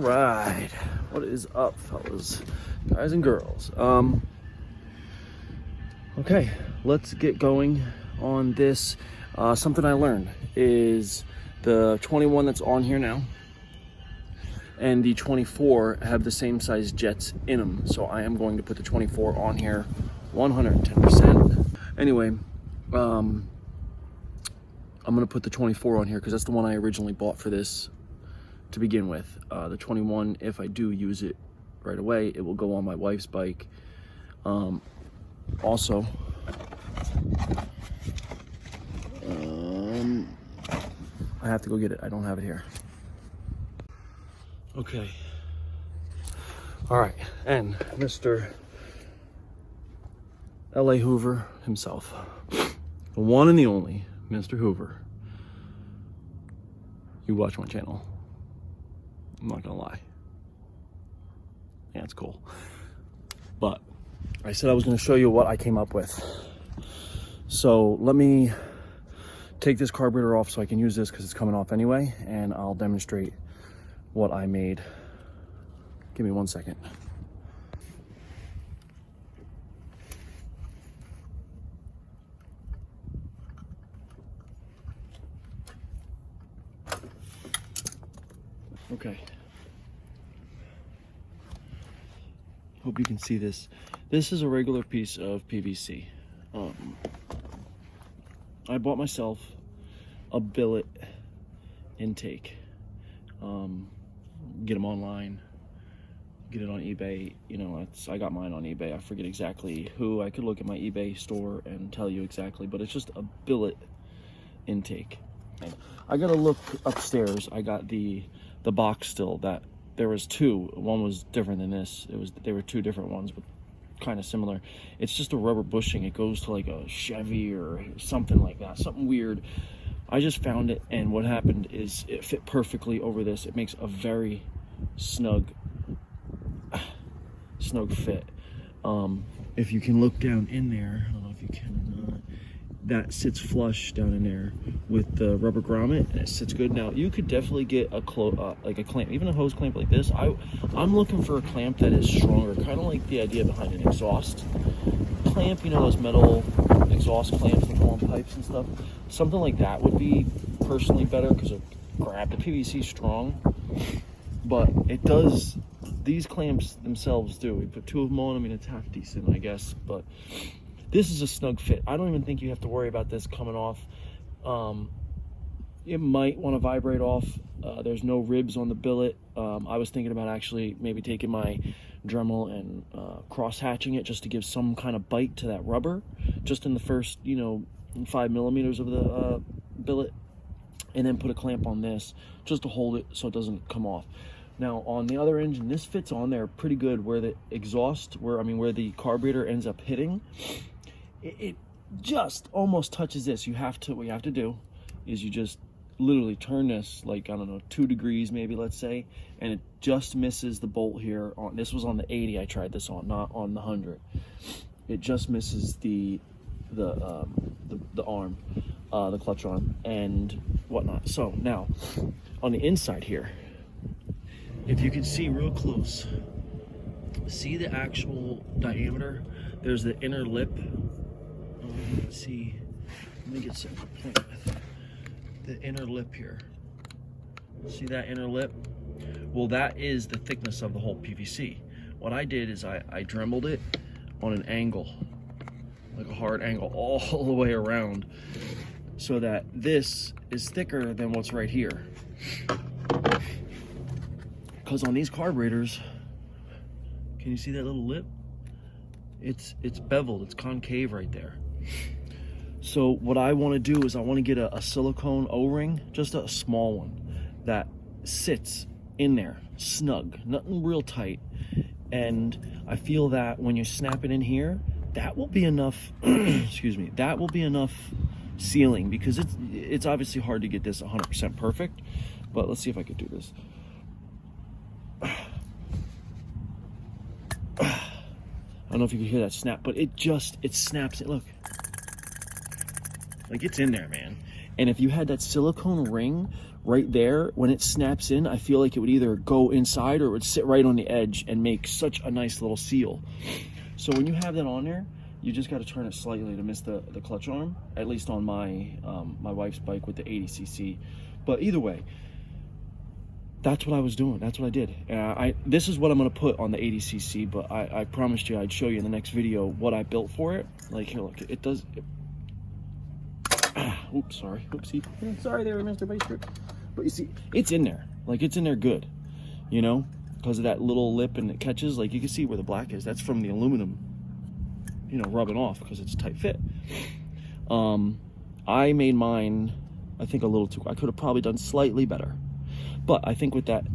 right, what is up, fellas, guys and girls? Okay, let's get going on this. Something I learned is the 21 that's on here now and the 24 have the same size jets in them, so I am going to put the 24 on here 110%. Anyway, I'm gonna put the 24 on here because that's the one I originally bought for this to begin with. The 21, if I do use it right away, it will go on my wife's bike. Also, I have to go get it. I don't have it here. Okay. All right, and Mr. l.a.Hoover himself, the one and the only Mr. Hoover. You watch my channel. I'm not gonna lie. Yeah, it's cool. But I said I was gonna show you what I came up with. So let me take this carburetor off so I can use this because it's coming off anyway, and I'll demonstrate what I made. Give me 1 second. Okay. Hope you can see this. This is a regular piece of PVC. I bought myself a billet intake. Get them online, get it on eBay. You know, I got mine on eBay. I forget exactly who. I could look at my eBay store and tell you exactly, but it's just a billet intake. I gotta look upstairs. I got the box still. That there was two. One was different than this. They were two different ones, but kind of similar. It's just a rubber bushing. It goes to like a Chevy or something like that, something weird. I just found it, and what happened is it fit perfectly over this. It makes a very snug fit. If you can look down in there, I don't know if you can, that sits flush down in there with the rubber grommet, and it sits good. Now you could definitely get like a clamp, even a hose clamp like this. I'm looking for a clamp that is stronger, kind of like the idea behind an exhaust clamp, you know, those metal exhaust clamps that go on pipes and stuff. Something like that would be personally better because of grab. The PVC strong, but it does, these clamps themselves do. We put two of them on. I mean, it's half decent, I guess, but this is a snug fit. I don't even think you have to worry about this coming off. It might want to vibrate off. There's no ribs on the billet. I was thinking about actually maybe taking my Dremel and cross hatching it just to give some kind of bite to that rubber, just in the first, 5 millimeters of the billet, and then put a clamp on this just to hold it so it doesn't come off. Now on the other engine, this fits on there pretty good where the exhaust, where the carburetor ends up hitting. It just almost touches this. What you have to do is you just literally turn this like, I don't know, 2 degrees maybe, let's say, and it just misses the bolt here. This was on the 80 I tried this on, not on the 100. It just misses the arm, the clutch arm and whatnot. So now on the inside here, if you can see real close, see the actual diameter. There's the inner lip. Let's see, let me get some point with the inner lip here. See that inner lip? Well, that is the thickness of the whole PVC. What I did is I Dremeled it on an angle, like a hard angle all the way around, so that this is thicker than what's right here. Because on these carburetors, can you see that little lip? It's beveled, it's concave right there. So what I want to do is I want to get a silicone O-ring, just a small one that sits in there snug, nothing real tight. And I feel that when you snap it in here, that will be enough excuse me, that will be enough sealing, because it's obviously hard to get this 100% perfect. But let's see if I could do this. I don't know if you can hear that snap, but it snaps it. Look, like it's in there, man. And if you had that silicone ring right there, when it snaps in, I feel like it would either go inside or it would sit right on the edge and make such a nice little seal. So when you have that on there, you just got to turn it slightly to miss the clutch arm, at least on my my wife's bike with the 80cc. But either way, that's what I was doing. That's what I did. This is what I'm going to put on the 80cc, but I promised you I'd show you in the next video what I built for it. Like, here, look, it does... oops, sorry. Oopsie. Sorry there, Mr. Bike Strip. But you see, it's in there. Like, it's in there good, you know, because of that little lip and it catches. Like, you can see where the black is. That's from the aluminum, you know, rubbing off because it's a tight fit. I made mine, I think, a little too... I could have probably done slightly better. But I think with that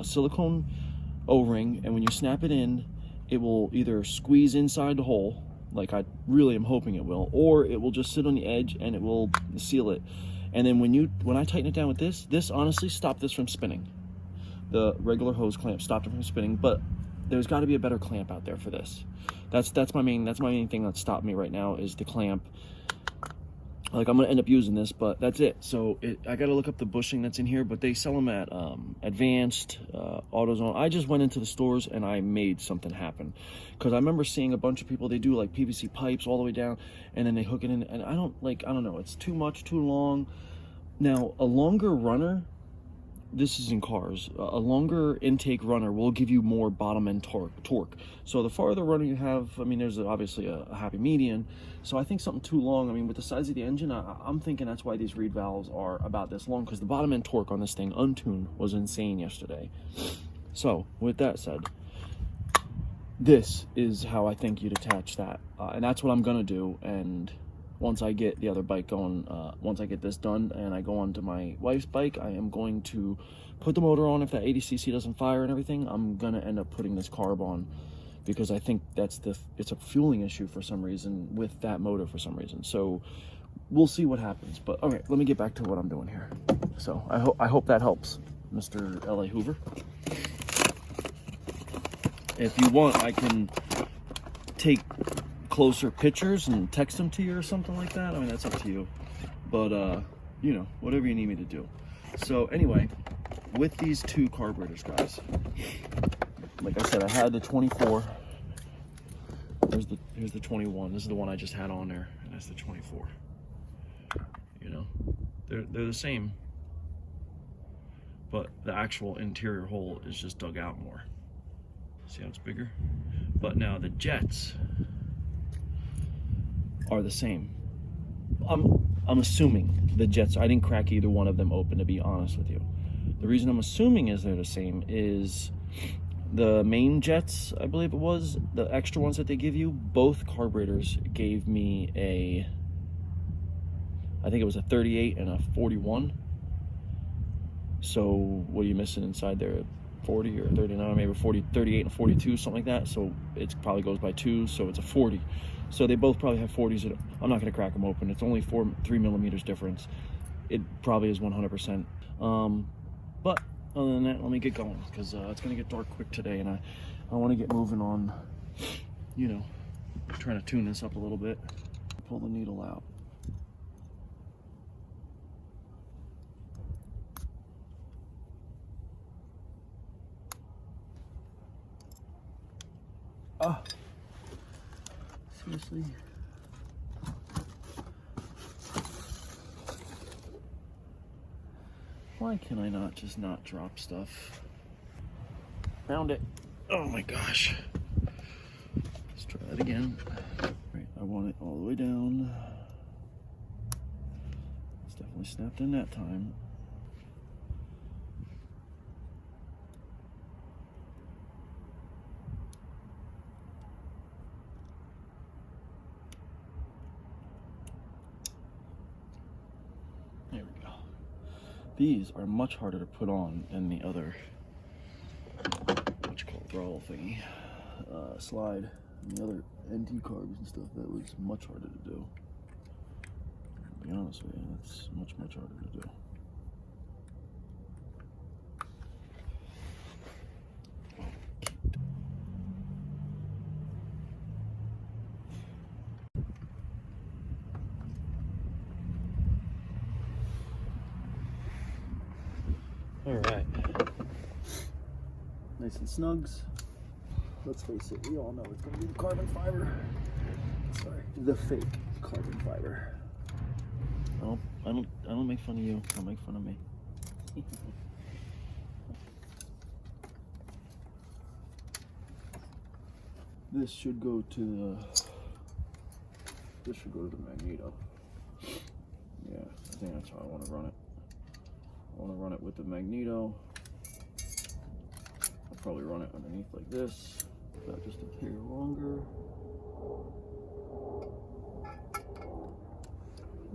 silicone O-ring, and when you snap it in, it will either squeeze inside the hole, like I really am hoping it will, or it will just sit on the edge and it will seal it. And then when I tighten it down with this honestly stopped this from spinning. The regular hose clamp stopped it from spinning, but there's got to be a better clamp out there for this. That's my main thing that stopped me right now is the clamp. Like, I'm gonna end up using this, but that's it. So I gotta look up the bushing that's in here, but they sell them at Advanced, AutoZone. I just went into the stores and I made something happen, because I remember seeing a bunch of people, they do like PVC pipes all the way down and then they hook it in, and I don't know, it's too much, too long. Now, a longer runner, this is in cars, a longer intake runner will give you more bottom end torque. So the farther runner you have, I mean, there's obviously a happy median. So I think something too long, I mean, with the size of the engine, I'm thinking that's why these reed valves are about this long, because the bottom end torque on this thing, untuned, was insane yesterday. So with that said, this is how I think you'd attach that. And that's what I'm gonna do. And once I get the other bike going, once I get this done and I go on to my wife's bike, I am going to put the motor on. If that 80cc doesn't fire and everything, I'm gonna end up putting this carb on, because I think it's a fueling issue for some reason with that motor for some reason. So we'll see what happens. But all right, let me get back to what I'm doing here. So I hope that helps, Mr. l.a.Hoover. If you want, I can take closer pictures and text them to you or something like that. I mean, that's up to you, but you know, whatever you need me to do. So anyway, with these two carburetors, guys, like I said, I had the 24. Here's the 21. This is the one I just had on there, and that's the 24. You know, they're the same, but the actual interior hole is just dug out more. See how it's bigger? But now the jets are the same. I'm assuming the jets, I didn't crack either one of them open, to be honest with you. The reason I'm assuming is they're the same is the main jets, I believe it was, the extra ones that they give you, both carburetors gave me I think it was a 38 and a 41. So what are you missing inside there? 40 or 39, maybe 40, 38 and 42, something like that. So it probably goes by 2, so it's a 40. So they both probably have 40s. I'm not going to crack them open. It's only 3 millimeters difference. It probably is 100%. But other than that, let me get going, because it's going to get dark quick today, and I want to get moving on, you know, trying to tune this up a little bit. Pull the needle out. Ah, seriously. Why can I not drop stuff? Found it. Oh my gosh. Let's try that again. Right, I want it all the way down. It's definitely snapped in that time. There we go. These are much harder to put on than the other, what you call it, throttle thingy, slide. And the other NT carbs and stuff, that was much harder to do. To be honest with you, that's much harder to do. nice and snugs. Let's face it, we all know it's gonna be the carbon fiber. Sorry, the fake carbon fiber. Oh, I don't make fun of you. Don't make fun of me. This should go to the magneto. Yeah, I think that's how I want to run it. I want to run it with the magneto. I'll probably run it underneath like this. That just appear longer.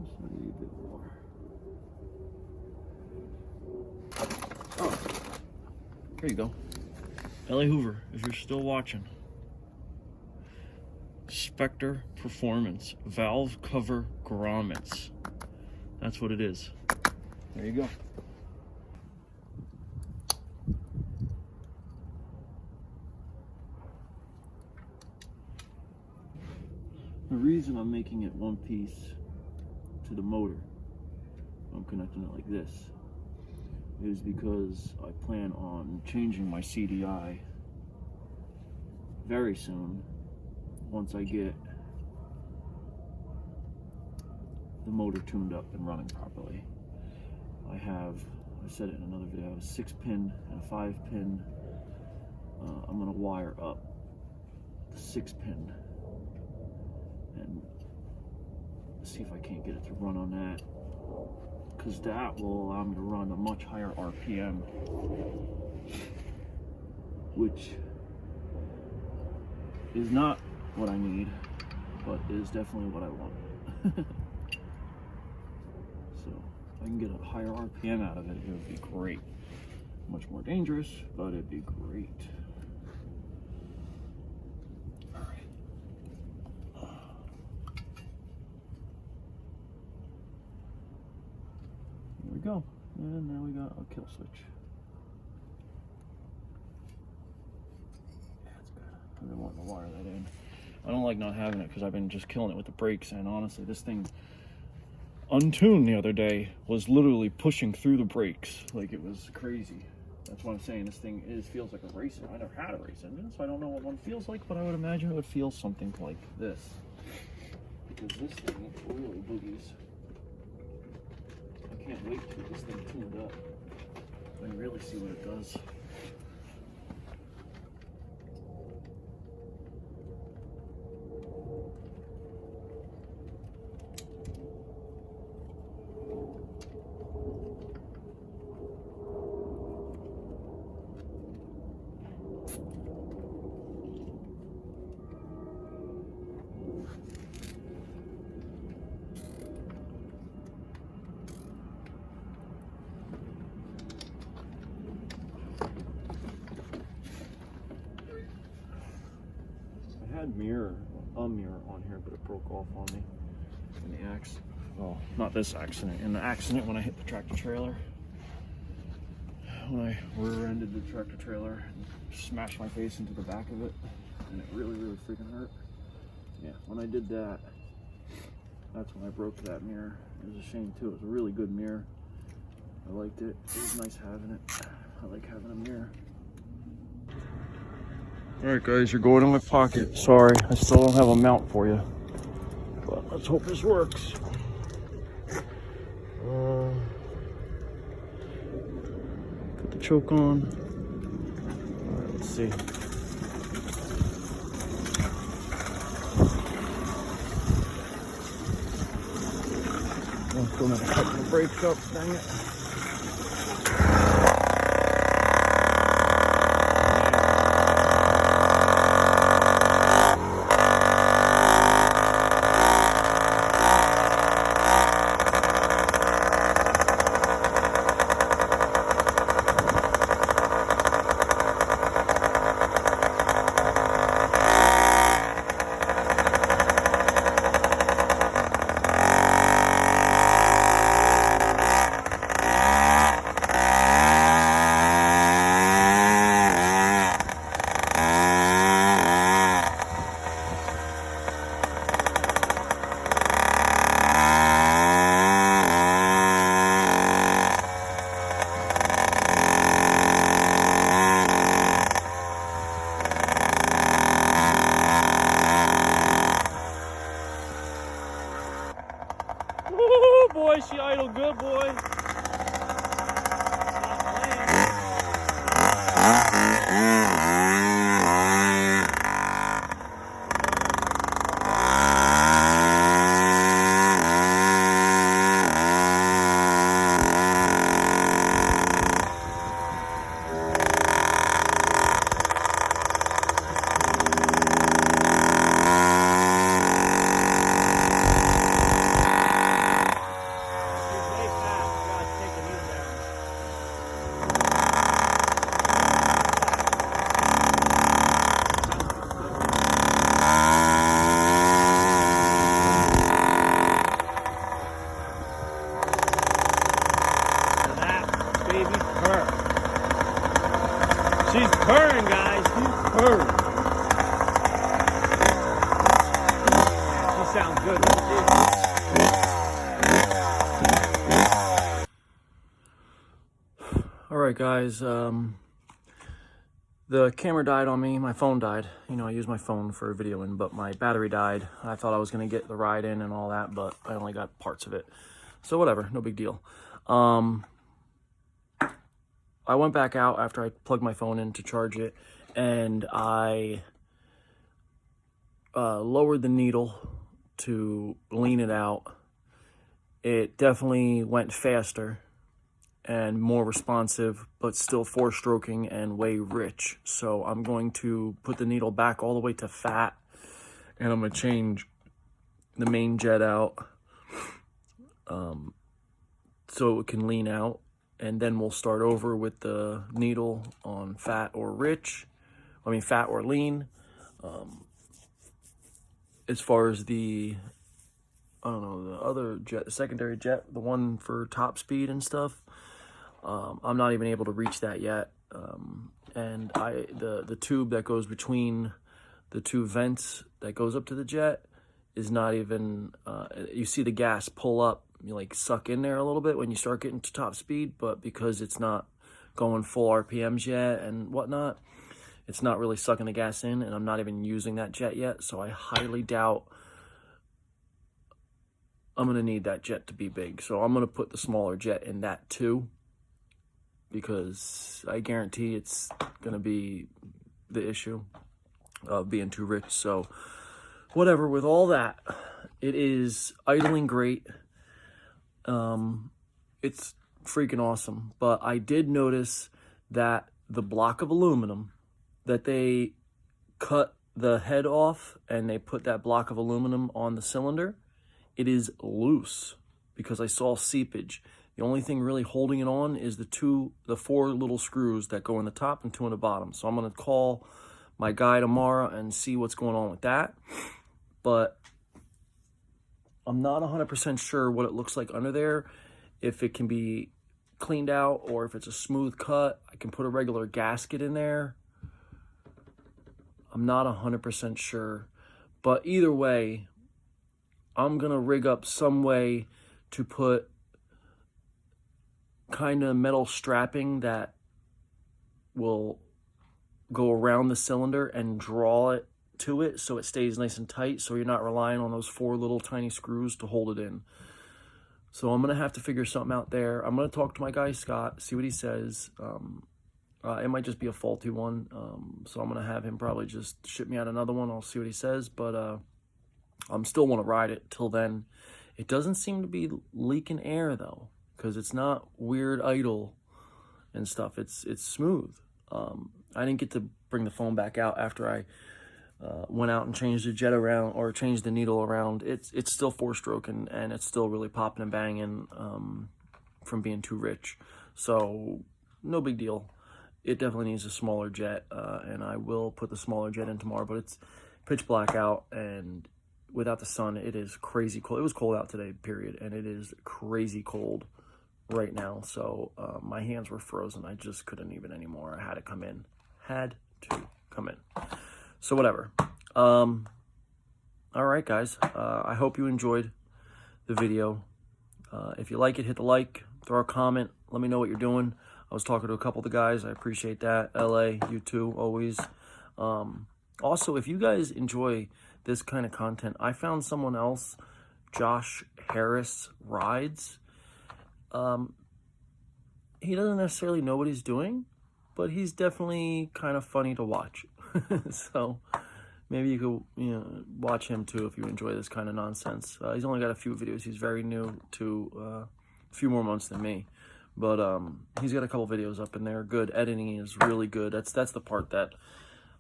Just a wee bit more. Oh, there you go. l.a.Hoover, if you're still watching. Spectre Performance valve cover grommets. That's what it is. There you go. The reason I'm making it one piece to the motor, I'm connecting it like this, is because I plan on changing my CDI very soon once I get the motor tuned up and running properly. I said it in another video, I have a 6-pin and a 5-pin. I'm gonna wire up the 6-pin and see if I can't get it to run on that, because that will allow me to run a much higher RPM, which is not what I need, but is definitely what I want. So if I can get a higher RPM out of it, it would be great. Much more dangerous, but it'd be great. All right. Here we go. And now we got a kill switch. Yeah, that's good. I've been wanting to wire that in. I don't like not having it because I've been just killing it with the brakes, and honestly, this thing untuned the other day was literally pushing through the brakes like it was crazy. That's why I'm saying this thing feels like a race. I never had a race engine, so I don't know what one feels like, but I would imagine it would feel something like this, because this thing really boogies. I can't wait to get this thing tuned up and really see what it does. I had a mirror on here, but it broke off on me in the accident. Well, not this accident, in the accident when I hit the tractor trailer. When I rear-ended the tractor trailer and smashed my face into the back of it, and it really, really freaking hurt. Yeah, when I did that, that's when I broke that mirror. It was a shame too. It was a really good mirror. I liked it. It was nice having it. I like having a mirror. Alright guys, you're going in my pocket. Sorry, I still don't have a mount for you. But let's hope this works. Put the choke on. Alright, let's see. I'm still not cutting the brakes up, dang it. She's purring, guys. She's purring. She sounds good, doesn't she? Alright guys, the camera died on me, my phone died. You know, I use my phone for videoing, but my battery died. I thought I was going to get the ride in and all that, but I only got parts of it. So whatever, no big deal. I went back out after I plugged my phone in to charge it, and I lowered the needle to lean it out. It definitely went faster and more responsive, but still four-stroking and way rich. So I'm going to put the needle back all the way to fat, and I'm going to change the main jet out so it can lean out, and then we'll start over with the needle on fat or rich. I mean fat or lean. As far as the, I don't know, the other jet, the secondary jet, the one for top speed and stuff, I'm not even able to reach that yet. And the tube that goes between the two vents that goes up to the jet is not even, you see the gas pull up, you like suck in there a little bit when you start getting to top speed, but because it's not going full RPMs yet and whatnot, it's not really sucking the gas in, and I'm not even using that jet yet. So I highly doubt I'm going to need that jet to be big. So I'm going to put the smaller jet in that too, because I guarantee it's going to be the issue of being too rich. So whatever, with all that, it is idling great. It's freaking awesome. But I did notice that the block of aluminum that they cut the head off and they put that block of aluminum on the cylinder, it is loose because I saw seepage. The only thing really holding it on is the four little screws that go in the top and two in the bottom. So I'm going to call my guy tomorrow and see what's going on with that. But I'm not 100% sure what it looks like under there, if it can be cleaned out or if it's a smooth cut. I can put a regular gasket in there. I'm not 100% sure. But either way, I'm going to rig up some way to put kind of metal strapping that will go around the cylinder and draw it to it so it stays nice and tight, so you're not relying on those four little tiny screws to hold it in. So I'm going to have to figure something out there. I'm going to talk to my guy Scott, see what he says. It might just be a faulty one, so I'm going to have him probably just ship me out another one. I'll see what he says, but I'm still want to ride it till then. It doesn't seem to be leaking air though, because it's not weird idle and stuff. It's smooth. I didn't get to bring the phone back out after I went out and changed the jet around, or changed the needle around. It's still four-stroke, and it's still really popping and banging from being too rich. So no big deal. It definitely needs a smaller jet, and I will put the smaller jet in tomorrow, but it's pitch black out, and without the sun, it is crazy cold. It was cold out today, period, and it is crazy cold right now. So my hands were frozen. I just couldn't even anymore. I had to come in. So whatever. All right, guys. I hope you enjoyed the video. If you like it, hit the like, throw a comment, let me know what you're doing. I was talking to a couple of the guys. I appreciate that. LA, you too, always. Also, if you guys enjoy this kind of content, I found someone else, Josh Harris Rides. He doesn't necessarily know what he's doing, but he's definitely kind of funny to watch. So maybe you could, watch him too if you enjoy this kind of nonsense. He's only got a few videos. He's very new to a few more months than me, but he's got a couple videos up in there. Good editing is really good. That's the part that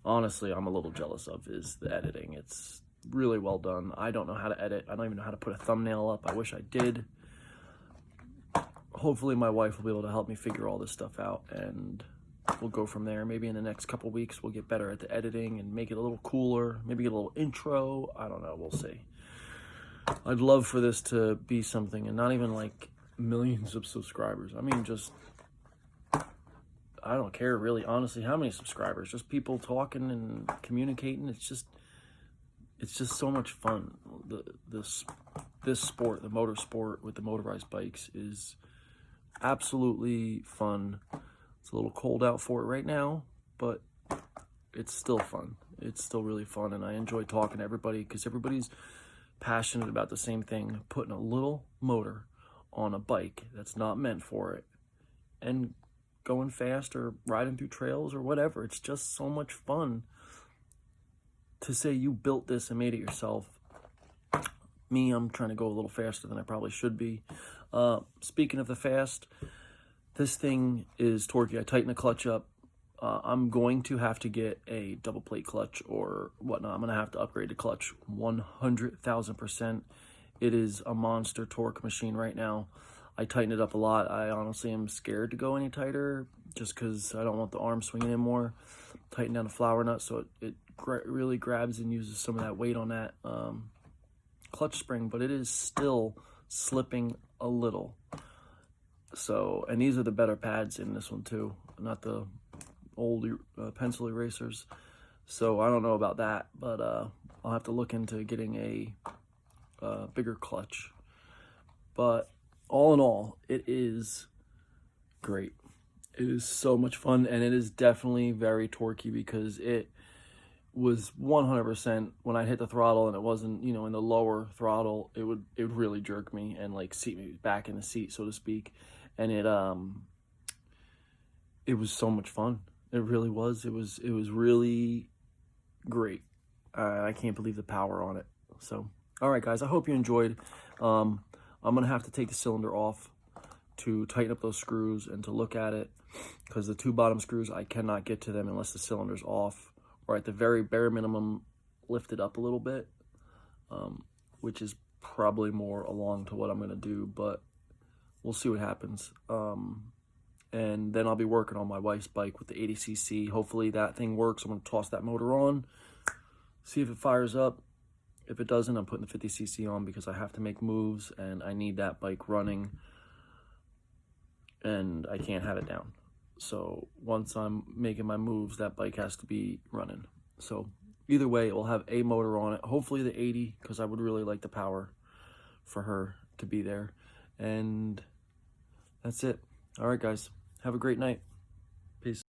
honestly I'm a little jealous of, is the editing. It's really well done. I don't know how to edit. I don't even know how to put a thumbnail up. I wish I did. Hopefully my wife will be able to help me figure all this stuff out, and we'll go from there. Maybe in the next couple weeks we'll get better at the editing and make it a little cooler. Maybe get a little intro. I don't know. We'll see. I'd love for this to be something, and not even like millions of subscribers. I mean, just I don't care really, honestly, how many subscribers, just people talking and communicating. It's just so much fun. This sport, the motorsport with the motorized bikes, is absolutely fun. It's a little cold out for it right now, but it's still fun. It's still really fun, and I enjoy talking to everybody because everybody's passionate about the same thing, putting a little motor on a bike that's not meant for it and going fast or riding through trails or whatever. It's just so much fun to say you built this and made it yourself. Me, I'm trying to go a little faster than I probably should be. Speaking of the fast, this thing is torquey. I tighten the clutch up. I'm going to have to get a double plate clutch or whatnot. I'm going to have to upgrade the clutch 100,000%. It is a monster torque machine right now. I tighten it up a lot. I honestly am scared to go any tighter just because I don't want the arm swinging in more. Tighten down the flower nut so it really grabs and uses some of that weight on that clutch spring, but it is still slipping a little. So, and these are the better pads in this one too, not the old pencil erasers. So I don't know about that, but I'll have to look into getting a bigger clutch. But all in all, it is great. It is so much fun, and it is definitely very torquey because it was 100% when I hit the throttle and it wasn't, you know, in the lower throttle, it would really jerk me and like seat me back in the seat, so to speak. And it was so much fun. It really was. It was really great. I can't believe the power on it. So, all right, guys, I hope you enjoyed. I'm going to have to take the cylinder off to tighten up those screws and to look at it because the two bottom screws, I cannot get to them unless the cylinder's off or at the very bare minimum lift it up a little bit, which is probably more along to what I'm going to do, but we'll see what happens. And then I'll be working on my wife's bike with the 80cc. Hopefully that thing works. I'm going to toss that motor on, see if it fires up. If it doesn't, I'm putting the 50cc on because I have to make moves and I need that bike running and I can't have it down. So once I'm making my moves, that bike has to be running. So either way, it will have a motor on it. Hopefully the 80, because I would really like the power for her to be there. And that's it. All right, guys. Have a great night. Peace.